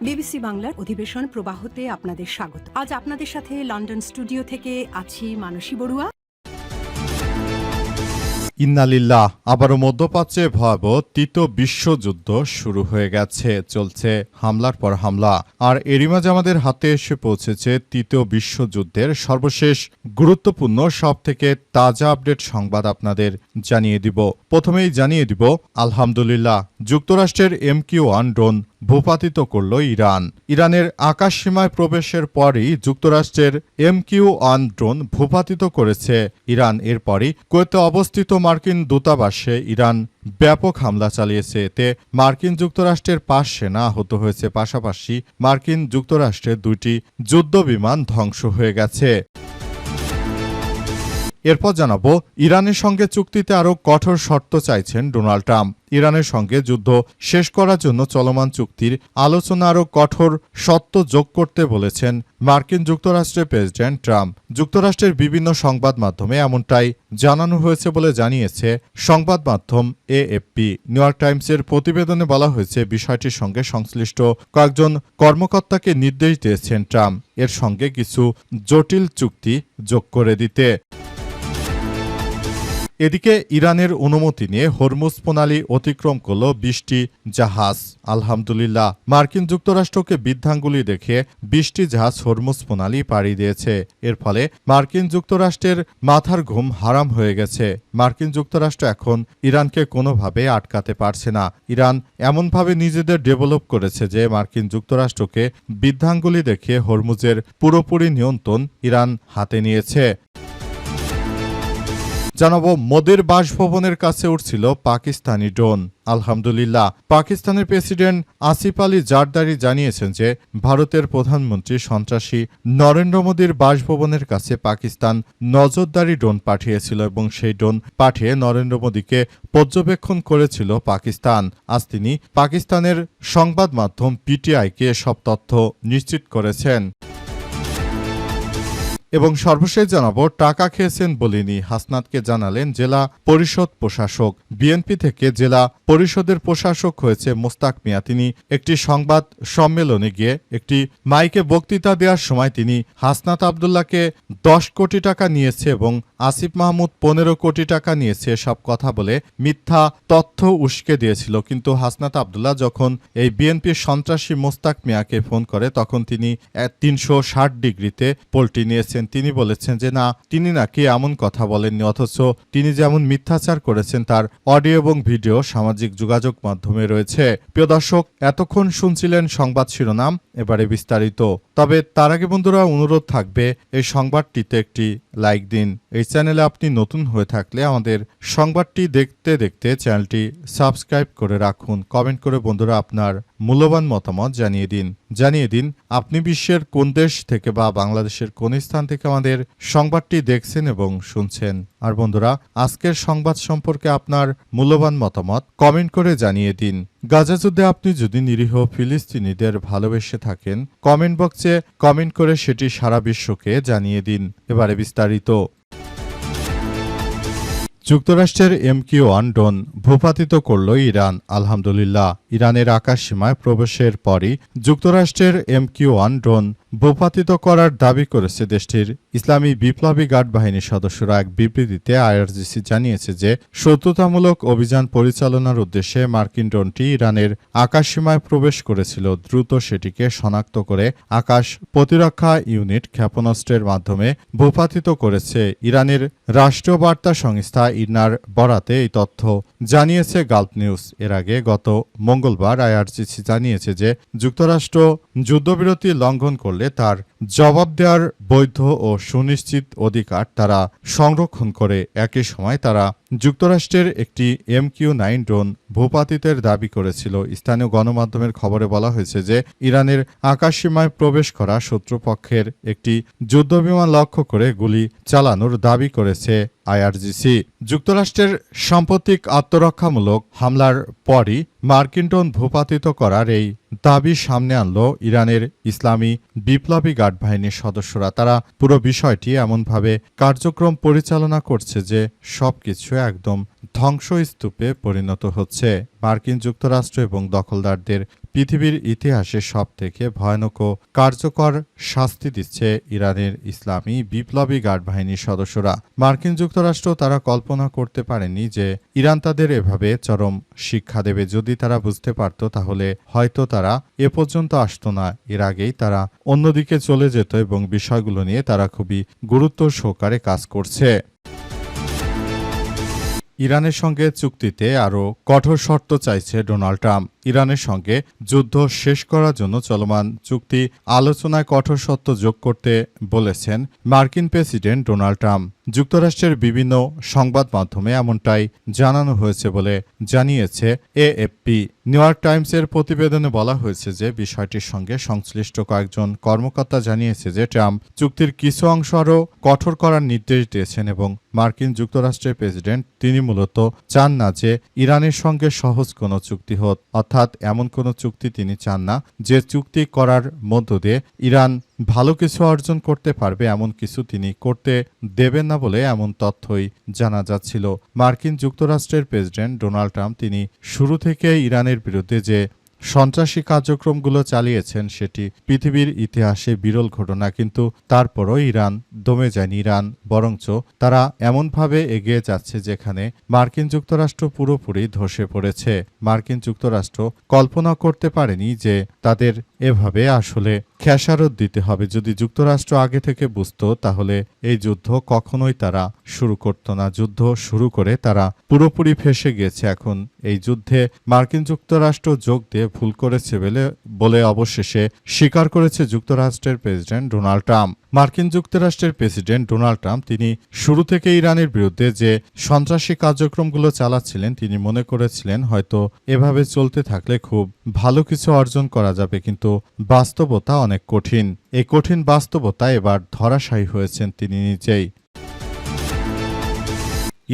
BBC বাংলার অধিবেশন প্রবাহতে আপনাদের স্বাগত। আজ আপনাদের সাথে লন্ডন স্টুডিও থেকে আছি মানসী বড়ুয়া। ইন্নালিল্লাহ। আবারও মধ্যপ্রাচ্যে ভয়াবহ তৃতীয় বিশ্বযুদ্ধ শুরু হয়ে গেছে। চলছে হামলার পর হামলা। আর এরই মাঝে আমাদের হাতে এসে পৌঁছেছে তৃতীয় বিশ্বযুদ্ধের সর্বশেষ গুরুত্বপূর্ণ সবথেকে তাজা আপডেট সংবাদ আপনাদের জানিয়ে দিব। প্রথমেই জানিয়ে দিব আলহামদুলিল্লাহ, যুক্তরাষ্ট্রের MQ-1 ড্রোন ভূপাতিত করল ইরান। ইরানের আকাশসীমায় প্রবেশের পরই যুক্তরাষ্ট্রের MQ-1 ড্রোন ভূপাতিত করেছে ইরান। এরপরই কুয়েতে অবস্থিত মার্কিন দূতাবাসে ইরান ব্যাপক হামলা চালিয়েছে। এতে মার্কিন যুক্তরাষ্ট্রের 5 সেনা আহত হয়েছে, পাশাপাশি মার্কিন যুক্তরাষ্ট্রের 2টি যুদ্ধবিমান ধ্বংস হয়ে গেছে। এরপর জানাবো ইরানের সঙ্গে চুক্তিতে আরও কঠোর শর্ত চাইছেন ডোনাল্ড ট্রাম্প। ইরানের সঙ্গে যুদ্ধ শেষ করার জন্য চলমান চুক্তির আলোচনা আরও কঠোর শর্ত যোগ করতে বলেছেন মার্কিন যুক্তরাষ্ট্রের প্রেসিডেন্ট ট্রাম্প। যুক্তরাষ্ট্রের বিভিন্ন সংবাদ মাধ্যমে এমনটাই জানানো হয়েছে বলে জানিয়েছে সংবাদ মাধ্যম AFP। নিউ ইয়র্ক টাইমসের প্রতিবেদনে বলা হয়েছে, বিষয়টির সঙ্গে সংশ্লিষ্ট কয়েকজন কর্মকর্তাকে নির্দেশ দিয়েছেন ট্রাম্প এর সঙ্গে কিছু জটিল চুক্তি যোগ করে দিতে। এদিকে ইরানের অনুমতি নিয়ে হরমুজ প্রণালী অতিক্রম করল 20টি জাহাজ। আলহামদুলিল্লাহ, মার্কিন যুক্তরাষ্ট্রকে বৃদ্ধাঙ্গুলি দেখে 20টি জাহাজ হরমুজ প্রণালী পাড়ি দিয়েছে। এর ফলে মার্কিন যুক্তরাষ্ট্রের মাথার ঘুম হারাম হয়ে গেছে। মার্কিন যুক্তরাষ্ট্র এখন ইরানকে কোনোভাবে আটকাতে পারছে না। ইরান এমনভাবে নিজেদের ডেভেলপ করেছে যে মার্কিন যুক্তরাষ্ট্রকে বৃদ্ধাঙ্গুলি দেখে হরমুজের পুরোপুরি নিয়ন্ত্রণ ইরান হাতে নিয়েছে। জানাবো, মোদির বাসভবনের কাছে উঠছিল পাকিস্তানি ড্রোন। আলহামদুলিল্লাহ, পাকিস্তানের প্রেসিডেন্ট আসিফ আলী জারদারি জানিয়েছেন যে ভারতের প্রধানমন্ত্রী সন্ত্রাসী নরেন্দ্র মোদীর বাসভবনের কাছে পাকিস্তান নজরদারি ড্রোন পাঠিয়েছিল এবং সেই ড্রোন পাঠিয়ে নরেন্দ্র মোদীকে পর্যবেক্ষণ করেছিল পাকিস্তান। আজ তিনি পাকিস্তানের সংবাদ মাধ্যম PTI-কে সব তথ্য নিশ্চিত করেছেন। এবং সর্বশেষ জানাবো, টাকা খেয়েছেন বলিনি, হাসনাতকে জানালেন জেলা পরিষদ প্রশাসক। বিএনপি থেকে জেলা পরিষদের প্রশাসক হয়েছে মোস্তাক মিয়া। তিনি একটি সংবাদ সম্মেলনে গিয়ে একটি মাইকে বক্তৃতা দেওয়ার সময় তিনি হাসনাত আবদুল্লাহকে 10 কোটি টাকা নিয়েছে এবং আসিফ মাহমুদ 15 কোটি টাকা নিয়েছে সব কথা বলে মিথ্যা তথ্য উস্কে দিয়েছিল। কিন্তু হাসনাত আবদুল্লাহ যখন এই বিএনপির সন্ত্রাসী মোস্তাক মিয়াকে ফোন করে তখন তিনি 360 ডিগ্রিতে পল্টি নিয়েছেন। তিনি বলেছেন যে না, তিনি নাকি এমন কথা বলেননি, অথচ তিনি যেমন মিথ্যাচার করেছেন তার অডিও এবং ভিডিও সামাজিক যোগাযোগ মাধ্যমে রয়েছে। প্রিয় দর্শক, এতক্ষণ শুনছিলেন সংবাদ শিরোনাম, এবারে বিস্তারিত। তবে তার আগে বন্ধুরা অনুরোধ থাকবে এই সংবাদটিতে একটি লাইক দিন। এই চ্যানেলে আপনি নতুন হয়ে থাকলে আমাদের সংবাদটি দেখতে দেখতে চ্যানেলটি সাবস্ক্রাইব করে রাখুন। কমেন্ট করে বন্ধুরা আপনার মূল্যবান মতামত জানিয়ে দিন আপনি বিশ্বের কোন দেশ থেকে বা বাংলাদেশের কোন স্থান থেকে আমাদের সংবাদটি দেখছেন এবং শুনছেন। আর বন্ধুরা, আজকের সংবাদ সম্পর্কে আপনার মূল্যবান মতামত কমেন্ট করে জানিয়ে দিন। গাজা যুদ্ধে আপনি যদি নিরীহ ফিলিস্তিনিদের ভালোবেসে থাকেন, কমেন্ট বক্সে কমেন্ট করে সেটি সারা বিশ্বকে জানিয়ে দিন। এবারে বিস্তারিত। যুক্তরাষ্ট্রের MQ-1 ড্রোন ভূপাতিত করল ইরান। আলহামদুলিল্লাহ, ইরানের আকাশসীমায় প্রবেশের পরই যুক্তরাষ্ট্রের MQ-1 ড্রোন ভূপাতিত করার দাবি করেছে দেশটির ইসলামী বিপ্লবী গার্ড বাহিনীর সদস্যরা। এক বিবৃতিতে IRGC জানিয়েছে যে শত্রুতামূলক অভিযান পরিচালনার উদ্দেশ্যে মার্কিন ড্রোনটি ইরানের আকাশসীমায় প্রবেশ করেছিল। দ্রুত সেটিকে শনাক্ত করে আকাশ প্রতিরক্ষা ইউনিট ক্ষেপণাস্ত্রের মাধ্যমে ভূপাতিত করেছে। ইরানের রাষ্ট্রীয় বার্তা সংস্থা ইরনার বরাতে এই তথ্য জানিয়েছে গালফ নিউজ। এর আগে গত মঙ্গলবার IRGC জানিয়েছে যে যুক্তরাষ্ট্র যুদ্ধবিরতি লঙ্ঘন করলে তার জবাব দেওয়ার বৈধ ও সুনিশ্চিত অধিকার তারা সংরক্ষণ করে। একই সময় তারা যুক্তরাষ্ট্রের একটি MQ-9 ড্রোন ভূপাতিতের দাবি করেছিল। স্থানীয় গণমাধ্যমের খবরে বলা হয়েছে যে ইরানের আকাশসীমায় প্রবেশ করা শত্রুপক্ষের একটি যুদ্ধবিমান লক্ষ্য করে গুলি চালানোর দাবি করেছে IRGC। যুক্তরাষ্ট্রের সাম্প্রতিক আত্মরক্ষামূলক হামলার পরই মার্কিন ড্রোন ভূপাতিত করার এই দাবি সামনে আনল ইরানের ইসলামী বিপ্লবী গার্ড বাহিনীর সদস্যরা। তারা পুরো বিষয়টি এমনভাবে কার্যক্রম পরিচালনা করছে যে সবকিছু একদম ধ্বংসস্তূপে পরিণত হচ্ছে। মার্কিন যুক্তরাষ্ট্র এবং দখলদারদের পৃথিবীর ইতিহাসে সবথেকে ভয়ানক ও কার্যকর শাস্তি দিচ্ছে ইরানের ইসলামী বিপ্লবী গার্ড বাহিনীর সদস্যরা। মার্কিন যুক্তরাষ্ট্র তারা কল্পনা করতে পারেনি যে ইরান তাদের এভাবে চরম শিক্ষা দেবে। যদি তারা বুঝতে পারত তাহলে হয়তো তারা এ পর্যন্ত আসতো না। এর আগেই তারা অন্যদিকে চলে যেত এবং বিষয়গুলো নিয়ে তারা খুবই গুরুত্ব সহকারে কাজ করছে। ইরানের সঙ্গে চুক্তিতে আরও কঠোর শর্ত চাইছে ডোনাল্ড ট্রাম্প। ইরানের সঙ্গে যুদ্ধ শেষ করার জন্য চলমান চুক্তি আলোচনায় কঠোর শর্ত যোগ করতে বলেছেন মার্কিন প্রেসিডেন্ট ডোনাল্ড ট্রাম্প। যুক্তরাষ্ট্রের বিভিন্ন সংবাদ মাধ্যমে এমনটাই জানানো হয়েছে বলে জানিয়েছে এএফপি। নিউ ইয়র্ক টাইমসের প্রতিবেদনে বলা হয়েছে যে বিষয়টির সঙ্গে সংশ্লিষ্ট কয়েকজন কর্মকর্তা জানিয়েছে যে ট্রাম্প চুক্তির কিছু অংশ আরও কঠোর করার নির্দেশ দিয়েছেন এবং মার্কিন যুক্তরাষ্ট্রের প্রেসিডেন্ট তিনি মূলত চান না যে ইরানের সঙ্গে সহজ কোনো চুক্তি হোক, অর্থাৎ এমন কোনো চুক্তি তিনি চান না যে চুক্তি করার মধ্য দিয়ে ইরান ভালো কিছু অর্জন করতে পারবে, এমন কিছু তিনি করতে দেবেন না বলে এমন তথ্যই জানা যাচ্ছিল। মার্কিন যুক্তরাষ্ট্রের প্রেসিডেন্ট ডোনাল্ড ট্রাম্প তিনি শুরু থেকে ইরানের বিরুদ্ধে যে সন্ত্রাসী কার্যক্রমগুলো চালিয়েছেন সেটি পৃথিবীর ইতিহাসে বিরল ঘটনা, কিন্তু তারপরও ইরান দমে যায়নি। ইরান বরঞ্চ তারা এমনভাবে এগিয়ে যাচ্ছে যেখানে মার্কিন যুক্তরাষ্ট্র পুরোপুরি ধসে পড়েছে। মার্কিন যুক্তরাষ্ট্র কল্পনা করতে পারেনি যে তাদের এভাবে আসলে খেসারত দিতে হবে। যদি যুক্তরাষ্ট্র আগে থেকে বুঝতো তাহলে এই যুদ্ধ কখনোই তারা শুরু করত না। যুদ্ধ শুরু করে তারা পুরোপুরি ফেঁসে গিয়েছে। এখন এই যুদ্ধে মার্কিন যুক্তরাষ্ট্র যোগ দিয়ে ভুল করেছে বলে অবশেষে স্বীকার করেছে যুক্তরাষ্ট্রের প্রেসিডেন্ট ডোনাল্ড ট্রাম্প। মার্কিন যুক্তরাষ্ট্রের প্রেসিডেন্ট ডোনাল্ড ট্রাম্প তিনি শুরু থেকে ইরানের বিরুদ্ধে যে সন্ত্রাসী কার্যক্রমগুলো চালাচ্ছিলেন তিনি মনে করেছিলেন হয়তো এভাবে চলতে থাকলে খুব ভালো কিছু অর্জন করা যাবে, কিন্তু বাস্তবতা অনেক কঠিন। এই কঠিন বাস্তবতা এবার ধরাশায়ী হয়েছেন তিনি নিজেই।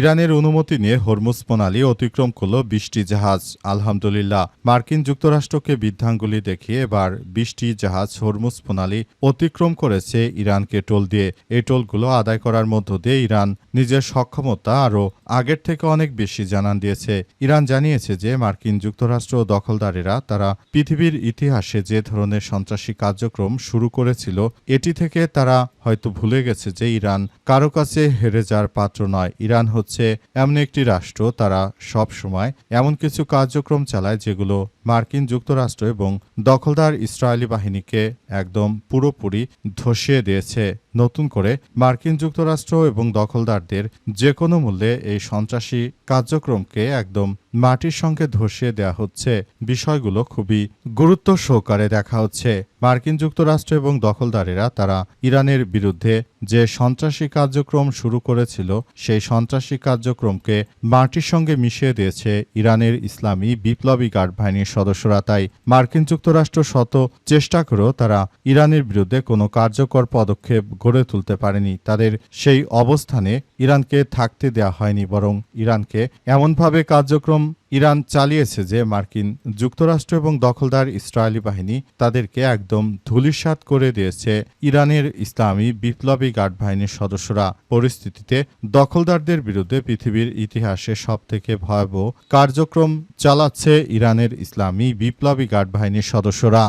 ইরানের অনুমতি নিয়ে হরমুজ প্রণালী অতিক্রম করল 20টি জাহাজ। আলহামদুলিল্লাহ, মার্কিন যুক্তরাষ্ট্রকে বৃদ্ধাঙ্গুলি দেখিয়ে এবার 20টি জাহাজ হরমুজ প্রণালী অতিক্রম করেছে ইরানকে টোল দিয়ে। এই টোলগুলো আদায় করার মধ্য দিয়ে ইরান নিজের সক্ষমতা আরও আগের থেকে অনেক বেশি জানান দিয়েছে। ইরান জানিয়েছে যে মার্কিন যুক্তরাষ্ট্র ও দখলদারেরা তারা পৃথিবীর ইতিহাসে যে ধরনের সন্ত্রাসী কার্যক্রম শুরু করেছিল এটি থেকে তারা হয়তো ভুলে গেছে যে ইরান কারো কাছে হেরে যাওয়ার পাত্র নয়। ইরান হচ্ছে এমন একটি রাষ্ট্র তারা সব সময় এমন কিছু কার্যক্রম চালায় যেগুলো মার্কিন যুক্তরাষ্ট্র এবং দখলদার ইসরায়েলি বাহিনীকে একদম পুরোপুরি ধসিয়ে দিয়েছে। নতুন করে মার্কিন যুক্তরাষ্ট্র এবং দখলদারদের যে কোনো মূল্যে এই সন্ত্রাসী কার্যক্রমকে একদম মাটির সঙ্গে ধসিয়ে দেওয়া হচ্ছে। বিষয়গুলো খুবই গুরুত্ব সহকারে দেখা হচ্ছে। মার্কিন যুক্তরাষ্ট্র এবং দখলদারেরা তারা ইরানের বিরুদ্ধে যে সন্ত্রাসী কার্যক্রম শুরু করেছিল সেই সন্ত্রাসী কার্যক্রমকে মাটির সঙ্গে মিশিয়ে দিয়েছে ইরানের ইসলামী বিপ্লবী গার্ড বাহিনীর সদস্যরা। তাই মার্কিন যুক্তরাষ্ট্র শত চেষ্টা করেও তারা ইরানের বিরুদ্ধে কোনো কার্যকর পদক্ষেপ গড়ে তুলতে পারেনি। তাদের সেই অবস্থানে ইরানকে থাকতে দেওয়া হয়নি, বরং ইরানকে এমনভাবে কার্যক্রম ইরান চালিয়েছে যে মার্কিন যুক্তরাষ্ট্র এবং দখলদার ইসরায়েলি বাহিনী তাদেরকে একদম ধূলিসাৎ করে দিয়েছে ইরানের ইসলামী বিপ্লবী গার্ড বাহিনীর সদস্যরা। পরিস্থিতিতে দখলদারদের বিরুদ্ধে পৃথিবীর ইতিহাসে সবথেকে ভয়াবহ কার্যক্রম চালাচ্ছে ইরানের ইসলামী বিপ্লবী গার্ড বাহিনীর সদস্যরা।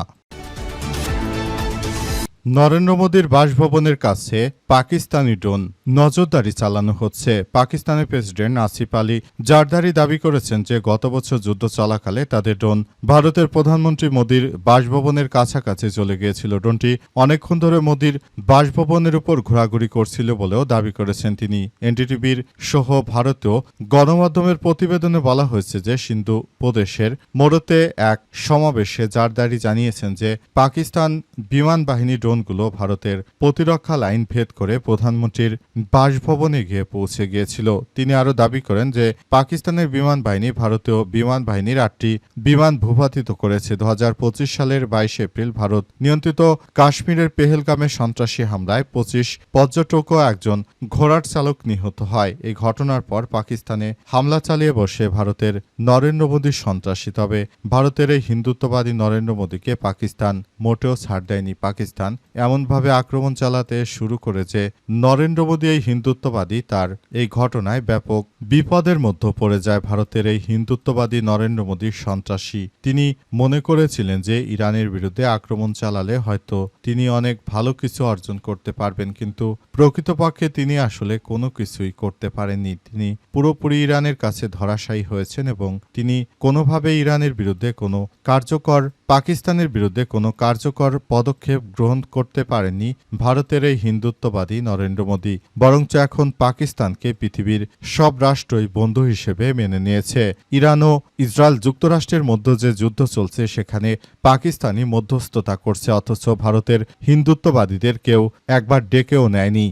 নরেন্দ্র মোদীর বাসভবনের কাছে পাকিস্তানি ড্রোন নজরদারি চালানো হচ্ছে। পাকিস্তানের প্রেসিডেন্ট আসিফ আলী জারদারি দাবি করেছেন যে গত বছর যুদ্ধ চলাকালে তাদের ড্রোন ভারতের প্রধানমন্ত্রী মোদীর বাসভবনের কাছাকাছি চলে গিয়েছিল। ড্রোনটি অনেকক্ষণ ধরে মোদীর বাসভবনের উপর ঘোরাঘুরি করছিল বলেও দাবি করেছেন তিনি। এনডিটিভির সহ ভারতীয় গণমাধ্যমের প্রতিবেদনে বলা হয়েছে যে সিন্ধু প্রদেশের মোরতে এক সমাবেশে জারদারি জানিয়েছেন যে পাকিস্তান বিমান বাহিনী ড্রোনগুলো ভারতের প্রতিরক্ষা লাইন ভেদ করে প্রধানমন্ত্রীর বাসভবনে গিয়ে পৌঁছে গিয়েছিল। তিনি আরও দাবি করেন যে পাকিস্তানের বিমান বাহিনী ভারতীয় বিমান বাহিনীর 8টি বিমান ভূপাতিত করেছে। 2025 সালের 22 এপ্রিল ভারত নিয়ন্ত্রিত কাশ্মীরের পেহেলগামে সন্ত্রাসী হামলায় 25 পর্যটক ও একজন ঘোড়ার চালক নিহত হয়। এই ঘটনার পর পাকিস্তানে হামলা চালিয়ে বসে ভারতের নরেন্দ্র মোদী সন্ত্রাসী। তবে ভারতের এই হিন্দুত্ববাদী নরেন্দ্র মোদীকে পাকিস্তান মোটেও ছাড় দেয়নি। পাকিস্তান এমনভাবে আক্রমণ চালাতে শুরু করেছে নরেন্দ্র মোদী মোদী এই হিন্দুত্ববাদী, তার এই ঘটনায় ব্যাপক বিপদের মধ্যে পড়ে যায়। ভারতের এই হিন্দুত্ববাদী নরেন্দ্র মোদী সন্ত্রাসী। তিনি মনে করেছিলেন যে ইরানের বিরুদ্ধে আক্রমণ চালালে হয়তো তিনি অনেক ভালো কিছু অর্জন করতে পারবেন, কিন্তু প্রকৃতপক্ষে তিনি আসলে কোনো কিছুই করতে পারেননি। তিনি পুরোপুরি ইরানের কাছে ধরাশায়ী হয়েছেন এবং তিনি কোনোভাবে ইরানের বিরুদ্ধে কোনো পাকিস্তানের বিরুদ্ধে কোনো কার্যকর পদক্ষেপ গ্রহণ করতে পারেননি ভারতের এই হিন্দুত্ববাদী নরেন্দ্র মোদী। বরঞ্চ এখন পাকিস্তানকে পৃথিবীর সব রাষ্ট্রই বন্ধু হিসেবে মেনে নিয়েছে। ইরান ও ইসরায়েল যুক্তরাষ্ট্রের মধ্যে যে যুদ্ধ চলছে সেখানে পাকিস্তানি মধ্যস্থতা করছে, অথচ ভারতের হিন্দুত্ববাদীদের কেউ একবার ডেকেও নেয়নি।